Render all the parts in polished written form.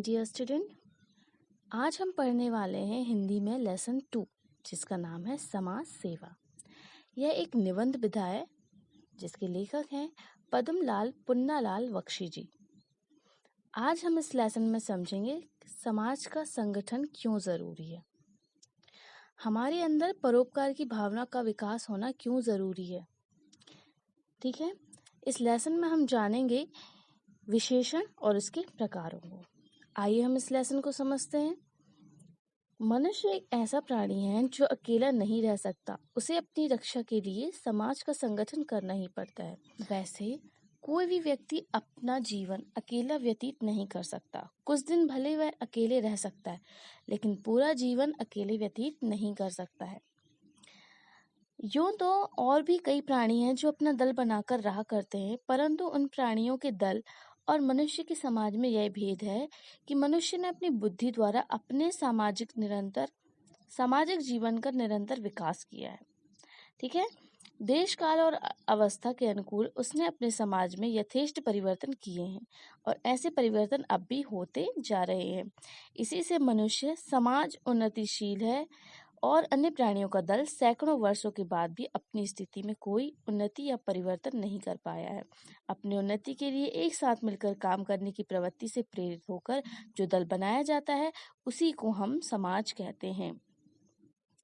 Dear student, आज हम पढ़ने वाले हैं हिंदी में लेसन 2 जिसका नाम है समाज सेवा। यह एक निबंध विधा है जिसके लेखक हैं पद्मलाल पुन्नालाल बख्शी जी। आज हम इस लेसन में समझेंगे समाज का संगठन क्यों जरूरी है, हमारे अंदर परोपकार की भावना का विकास होना क्यों जरूरी है। ठीक है, इस लेसन में हम जानेंगे विशेषण और इसके प्रकारों को। आइए हम इस लेसन को समझते हैं। मनुष्य एक ऐसा प्राणी है जो अकेला नहीं रह सकता, उसे अपनी रक्षा के लिए समाज का संगठन करना ही पड़ता है। वैसे कोई भी व्यक्ति अपना जीवन अकेला व्यतीत नहीं कर सकता। कुछ दिन भले वह अकेले रह सकता है, लेकिन पूरा जीवन अकेले व्यतीत नहीं कर सकता है। यूं तो और भी कई प्राणी हैं जो अपना दल बनाकर रहा करते हैं, परंतु उन प्राणियों के दल और मनुष्य के समाज में यह भेद है कि मनुष्य ने अपनी बुद्धि द्वारा अपने सामाजिक जीवन का निरंतर विकास किया है। ठीक है, देश काल और अवस्था के अनुकूल उसने अपने समाज में यथेष्ट परिवर्तन किए हैं और ऐसे परिवर्तन अब भी होते जा रहे हैं। इसी से मनुष्य समाज उन्नतिशील है और अन्य प्राणियों का दल सैकड़ों वर्षों के बाद भी अपनी स्थिति में कोई उन्नति या परिवर्तन नहीं कर पाया है। अपनी उन्नति के लिए एक साथ मिलकर काम करने की प्रवृत्ति से प्रेरित होकर जो दल बनाया जाता है उसी को हम समाज कहते हैं।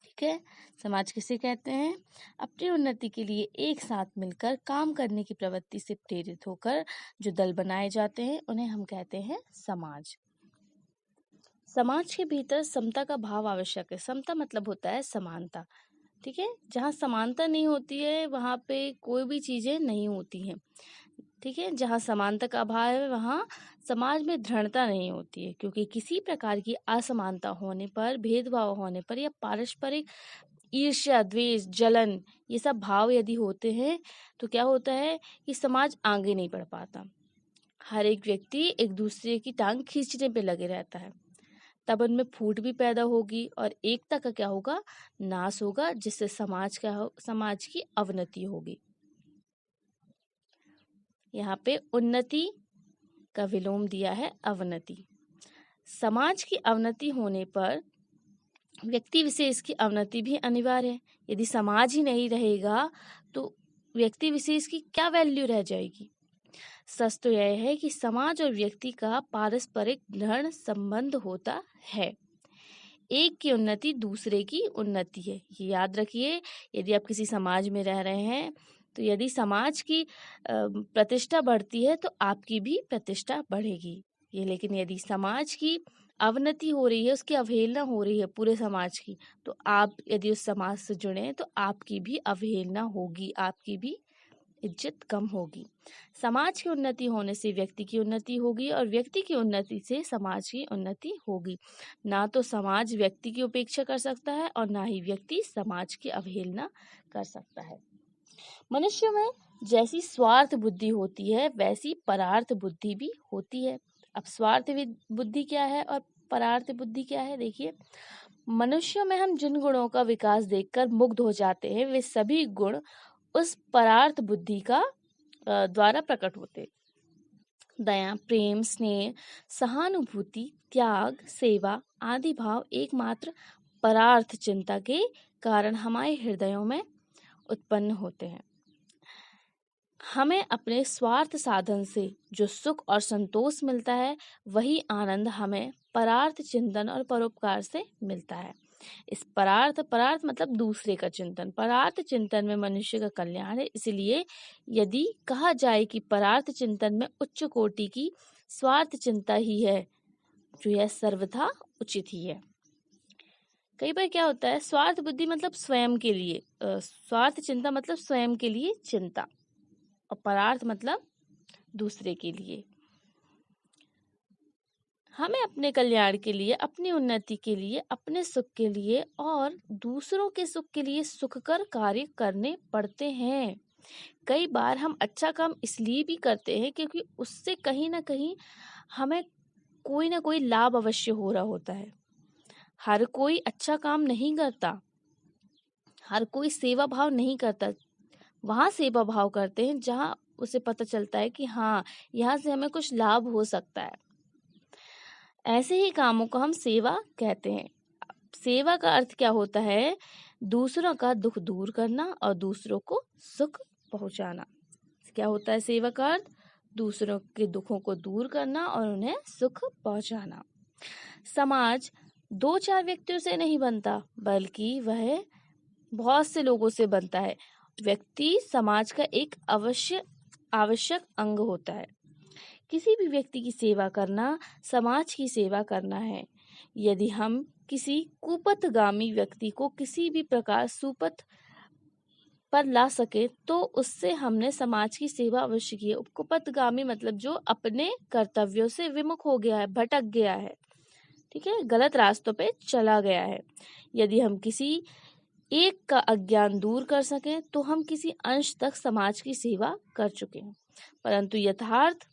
ठीक है, समाज किसे कहते हैं? अपनी उन्नति के लिए एक साथ मिलकर काम करने की प्रवृत्ति से प्रेरित होकर जो दल बनाए जाते हैं उन्हें हम कहते हैं समाज। समाज के भीतर समता का भाव आवश्यक है। समता मतलब होता है समानता। ठीक है, जहाँ समानता नहीं होती है वहाँ पे कोई भी चीजें नहीं होती हैं। ठीक है, जहाँ समानता का अभाव है वहाँ समाज में दृढ़ता नहीं होती है, क्योंकि किसी प्रकार की असमानता होने पर, भेदभाव होने पर या पारस्परिक ईर्ष्या, द्वेष, जलन ये सब भाव यदि होते हैं तो क्या होता है कि समाज आगे नहीं बढ़ पाता। हर एक व्यक्ति एक दूसरे की टांग खींचने पे लगे रहता है, तब उनमें फूट भी पैदा होगी और एकता का क्या होगा? नाश होगा, जिससे समाज की अवनति होगी। यहाँ पे उन्नति का विलोम दिया है अवनति। समाज की अवनति होने पर व्यक्ति विशेष की अवनति भी अनिवार्य है। यदि समाज ही नहीं रहेगा तो व्यक्ति विशेष की क्या वैल्यू रह जाएगी। सच तो यह है कि समाज और व्यक्ति का पारस्परिक दृढ़ संबंध होता है। एक की उन्नति दूसरे की उन्नति है, ये याद रखिए। यदि आप किसी समाज में रह रहे हैं तो यदि समाज की प्रतिष्ठा बढ़ती है तो आपकी भी प्रतिष्ठा बढ़ेगी। लेकिन यदि समाज की अवनति हो रही है, उसकी अवहेलना हो रही है पूरे समाज की, तो आप यदि उस समाज से जुड़े तो आपकी भी अवहेलना होगी, आपकी भी इज्जत कम होगी। समाज की उन्नति होने से व्यक्ति की उन्नति होगी और व्यक्ति की उन्नति से समाज की उन्नति होगी। ना तो समाज व्यक्ति की उपेक्षा कर सकता है और ना ही व्यक्ति समाज की अवहेलना कर सकता है। मनुष्य में जैसी स्वार्थ बुद्धि होती है वैसी परार्थ बुद्धि भी होती है। अब स्वार्थ बुद्धि क्या है और परार्थ बुद्धि क्या है? देखिए, मनुष्यों में हम जिन गुणों का विकास देखकर मुग्ध हो जाते हैं वे सभी गुण उस परार्थ बुद्धि का द्वारा प्रकट होते। दया, प्रेम, स्नेह, सहानुभूति, त्याग, सेवा आदि भाव एकमात्र परार्थ चिंता के कारण हमारे हृदयों में उत्पन्न होते हैं। हमें अपने स्वार्थ साधन से जो सुख और संतोष मिलता है वही आनंद हमें परार्थ चिंतन और परोपकार से मिलता है। इस परार्थ मतलब दूसरे का चिंतन, परार्थ चिंतन में मनुष्य का कल्याण है। इसलिए यदि कहा जाए कि परार्थ चिंतन में उच्च कोटि की स्वार्थ चिंता ही है, जो यह सर्वथा उचित ही है। कई बार क्या होता है, स्वार्थ बुद्धि मतलब स्वयं के लिए, स्वार्थ चिंता मतलब स्वयं के लिए चिंता, और परार्थ मतलब दूसरे के लिए। हमें अपने कल्याण के लिए, अपनी उन्नति के लिए, अपने सुख के लिए और दूसरों के सुख के लिए सुखकर कार्य करने पड़ते हैं। कई बार हम अच्छा काम इसलिए भी करते हैं क्योंकि उससे कहीं ना कहीं हमें कोई ना कोई लाभ अवश्य हो रहा होता है। हर कोई अच्छा काम नहीं करता, हर कोई सेवा भाव नहीं करता। वहाँ सेवा भाव करते हैं जहाँ उसे पता चलता है कि हाँ, यहाँ से हमें कुछ लाभ हो सकता है। ऐसे ही कामों को हम सेवा कहते हैं। सेवा का अर्थ क्या होता है? दूसरों का दुख दूर करना और दूसरों को सुख पहुंचाना। क्या होता है सेवा का अर्थ? दूसरों के दुखों को दूर करना और उन्हें सुख पहुंचाना। समाज 2-4 व्यक्तियों से नहीं बनता, बल्कि वह बहुत से लोगों से बनता है। व्यक्ति समाज का एक आवश्यक अंग होता है। किसी भी व्यक्ति की सेवा करना समाज की सेवा करना है। यदि हम किसी कुपथगामी व्यक्ति को किसी भी प्रकार सुपथ पर ला सके तो उससे हमने समाज की सेवा अवश्य की है। कुपथगामी मतलब जो अपने कर्तव्यों से विमुख हो गया है, भटक गया है, ठीक है, गलत रास्तों पे चला गया है। यदि हम किसी एक का अज्ञान दूर कर सकें तो हम किसी अंश तक समाज की सेवा कर चुके हैं। परंतु यथार्थ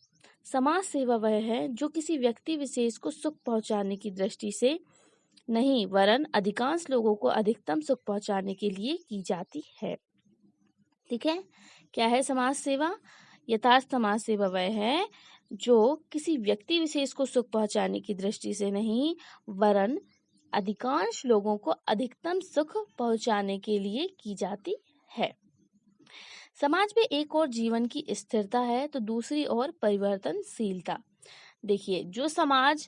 समाज सेवा वह है जो किसी व्यक्ति विशेष को सुख पहुंचाने की दृष्टि से नहीं, वरन अधिकांश लोगों को अधिकतम सुख पहुंचाने के लिए की जाती है। ठीक है, क्या है समाज सेवा? यथार्थ समाज सेवा वह है जो किसी व्यक्ति विशेष को सुख पहुंचाने की दृष्टि से नहीं, वरन अधिकांश लोगों को अधिकतम सुख पहुंचाने के लिए की जाती है। समाज में एक और जीवन की स्थिरता है तो दूसरी ओर परिवर्तनशीलता। देखिए, जो समाज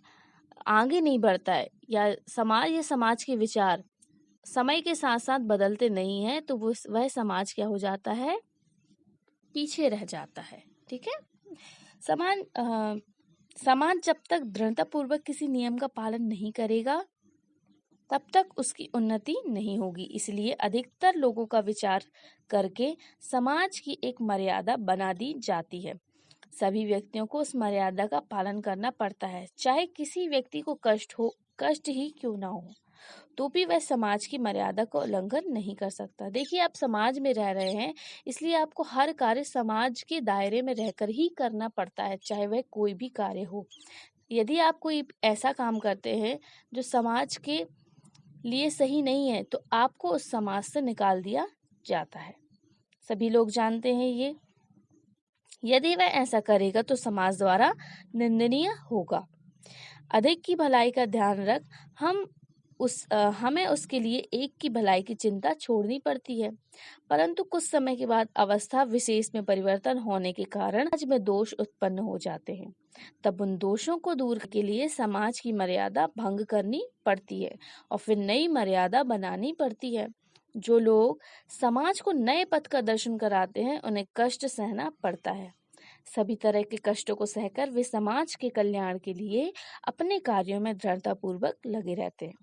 आगे नहीं बढ़ता है या समाज के विचार समय के साथ साथ बदलते नहीं है तो वह समाज क्या हो जाता है? पीछे रह जाता है। ठीक है, समाज जब तक दृढ़तापूर्वक किसी नियम का पालन नहीं करेगा तब तक उसकी उन्नति नहीं होगी। इसलिए अधिकतर लोगों का विचार करके समाज की एक मर्यादा बना दी जाती है। सभी व्यक्तियों को उस मर्यादा का पालन करना पड़ता है, चाहे किसी व्यक्ति को कष्ट ही क्यों ना हो, तो भी वह समाज की मर्यादा को उल्लंघन नहीं कर सकता। देखिए, आप समाज में रह रहे हैं, इसलिए आपको हर कार्य समाज के दायरे में रहकर ही करना पड़ता है, चाहे वह कोई भी कार्य हो। यदि आप कोई ऐसा काम करते हैं जो समाज के लिए सही नहीं है तो आपको उस समाज से निकाल दिया जाता है। सभी लोग जानते हैं ये। यदि वह ऐसा करेगा तो समाज द्वारा निंदनीय होगा। अधिक की भलाई का ध्यान रख हमें उसके लिए एक की भलाई की चिंता छोड़नी पड़ती है। परंतु कुछ समय के बाद अवस्था विशेष में परिवर्तन होने के कारण समाज में दोष उत्पन्न हो जाते हैं। तब उन दोषों को दूर के लिए समाज की मर्यादा भंग करनी पड़ती है और फिर नई मर्यादा बनानी पड़ती है। जो लोग समाज को नए पथ का दर्शन कराते हैं उन्हें कष्ट सहना पड़ता है। सभी तरह के कष्टों को सहकर वे समाज के कल्याण के लिए अपने कार्यों में दृढ़तापूर्वक लगे रहते हैं।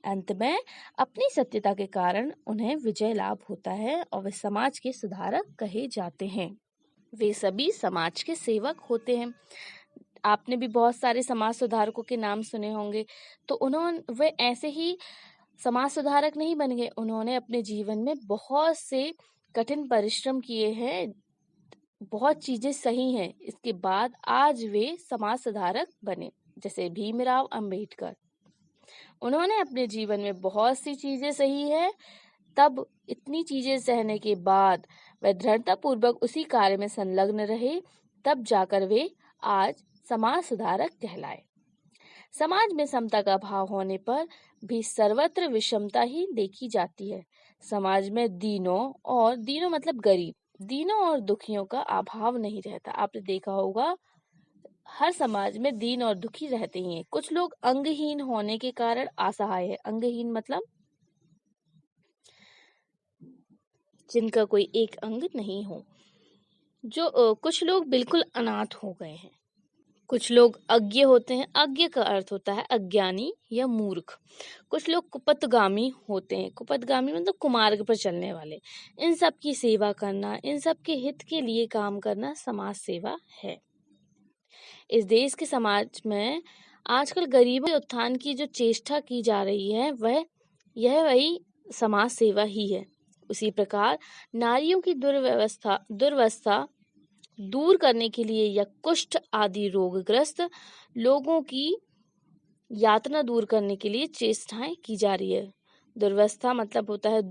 अंत में अपनी सत्यता के कारण उन्हें विजय लाभ होता है और वे समाज के सुधारक कहे जाते हैं। वे सभी समाज के सेवक होते हैं। आपने भी बहुत सारे समाज सुधारकों के नाम सुने होंगे। तो वे ऐसे ही समाज सुधारक नहीं बन गए, उन्होंने अपने जीवन में बहुत से कठिन परिश्रम किए हैं, बहुत चीजें सही हैं, इसके बाद आज वे समाज सुधारक बने। जैसे भीमराव अंबेडकर, उन्होंने अपने जीवन में बहुत सी चीजें सही है, तब इतनी चीजें सहने के बाद वह दृढ़ता पूर्वक उसी कार्य में संलग्न रहे, तब जाकर वे आज समाज सुधारक कहलाए। समाज में समता का भाव होने पर भी सर्वत्र विषमता ही देखी जाती है। समाज में दीनों मतलब गरीब, दीनों और दुखियों का अभाव नहीं रहता। आपने देखा होगा हर समाज में दीन और दुखी रहते ही हैं। कुछ लोग अंगहीन होने के कारण असहाय है। अंगहीन मतलब जिनका कोई एक अंग नहीं हो। कुछ लोग बिल्कुल अनाथ हो गए हैं। कुछ लोग अज्ञ होते हैं। अज्ञ का अर्थ होता है अज्ञानी या मूर्ख। कुछ लोग कुपथगामी होते हैं। कुपथगामी मतलब कुमार्ग पर चलने वाले। इन सब की सेवा करना, इन सब के हित के लिए काम करना समाज सेवा है। इस देश के समाज में आजकल गरीबों के उत्थान की जो चेष्टा की जा रही है वही समाज सेवा ही है। उसी प्रकार नारियों की दुर्वस्था दूर करने के लिए या कुष्ठ आदि रोगग्रस्त लोगों की यातना दूर करने के लिए चेष्टाएं की जा रही है। दुर्वस्था मतलब होता है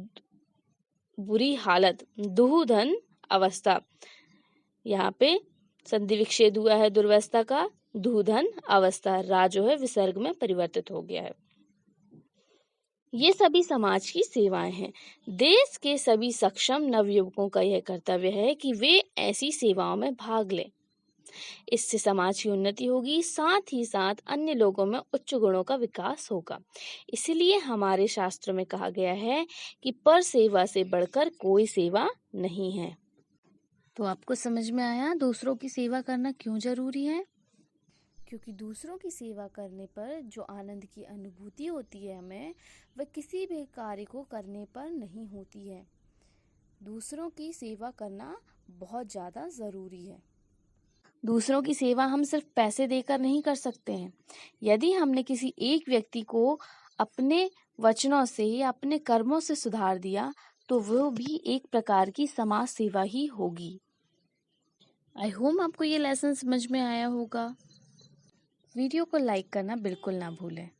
बुरी हालत, दुहूधन अवस्था। यहाँ पे संधि विच्छेद हुआ है दुर्वस्था का, धूधन अवस्था रा जो है विसर्ग में परिवर्तित हो गया है। ये सभी समाज की सेवाएं हैं। देश के सभी सक्षम नवयुवकों का यह कर्तव्य है कि वे ऐसी सेवाओं में भाग लें। इससे समाज की उन्नति होगी, साथ ही साथ अन्य लोगों में उच्च गुणों का विकास होगा। इसलिए हमारे शास्त्रों में कहा गया है कि पर सेवा से बढ़कर कोई सेवा नहीं है। तो आपको समझ में आया दूसरों की सेवा करना क्यों जरूरी है? क्योंकि दूसरों की सेवा करने पर जो आनंद की अनुभूति होती है हमें, वह किसी भी कार्य को करने पर नहीं होती है। दूसरों की सेवा करना बहुत ज़्यादा ज़रूरी है। दूसरों की सेवा हम सिर्फ पैसे देकर नहीं कर सकते हैं। यदि हमने किसी एक व्यक्ति को अपने वचनों से या अपने कर्मों से सुधार दिया, तो वो भी एक प्रकार की समाज सेवा ही होगी। आई होप आपको ये लेसन समझ में आया होगा। वीडियो को लाइक करना बिल्कुल ना भूलें।